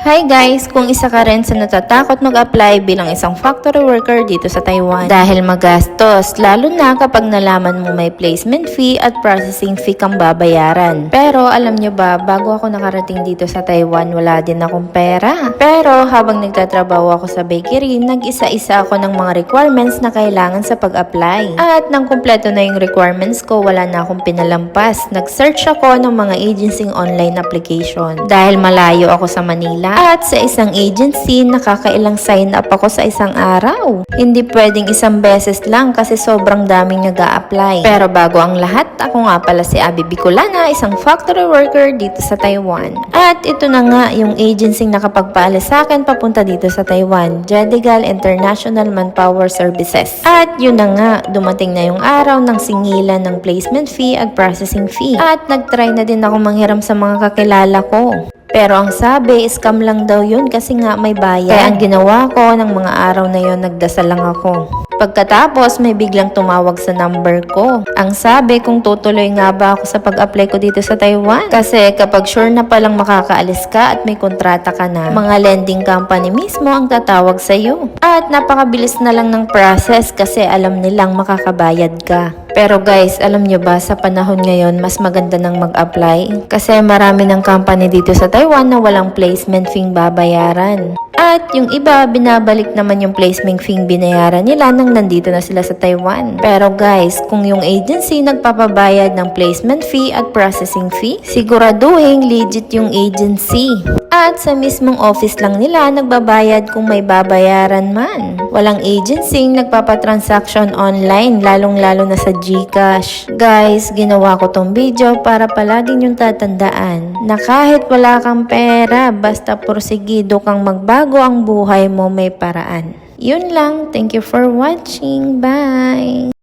Hi guys! Kung isa ka rin sa natatakot mag-apply bilang isang factory worker dito sa Taiwan dahil magastos, lalo na kapag nalaman mo may placement fee at processing fee kang babayaran. Pero alam nyo ba, bago ako nakarating dito sa Taiwan, wala din akong pera. Pero habang nagtatrabaho ako sa bakery, nag-isa-isa ako ng mga requirements na kailangan sa pag-apply. At nang kumpleto na yung requirements ko, wala na akong pinalampas. Nag-search ako ng mga agencying online application. Dahil malayo ako sa Manila, at sa isang agency, nakakailang sign up ako sa isang araw. Hindi pwedeng isang beses lang kasi sobrang daming nag-a-apply. Pero bago ang lahat, ako nga pala si Abby Bicolana, isang factory worker dito sa Taiwan. At ito na nga yung agency nakapagpaalis sa akin papunta dito sa Taiwan, Jedigal International Manpower Services. At yun na nga, dumating na yung araw ng singilan ng placement fee at processing fee. At nag-try na din ako manghiram sa mga kakilala ko. Pero ang sabi, scam lang daw yun kasi nga may bayad. Kaya ang ginawa ko ng mga araw na yun, nagdasal lang ako. Pagkatapos, may biglang tumawag sa number ko. Ang sabi kung tutuloy nga ba ako sa pag-apply ko dito sa Taiwan. Kasi kapag sure na palang makakaalis ka at may kontrata ka na, mga lending company mismo ang tatawag sa iyo. At napakabilis na lang ng process kasi alam nilang makakabayad ka. Pero guys, alam nyo ba, sa panahon ngayon, mas maganda nang mag-apply. Kasi marami ng company dito sa Taiwan na walang placement fee babayaran. At yung iba, binabalik naman yung placement fee binayaran nila nang nandito na sila sa Taiwan. Pero guys, kung yung agency nagpapabayad ng placement fee at processing fee, siguraduhin legit yung agency. At sa mismong office lang nila nagbabayad kung may babayaran man. Walang agency nagpapatransaction online, lalong-lalo na sa GCash. Guys, ginawa ko tong video para palagi niyong tatandaan na kahit wala kang pera, basta porsigido kang magbago ang buhay mo, may paraan. Yun lang. Thank you for watching. Bye!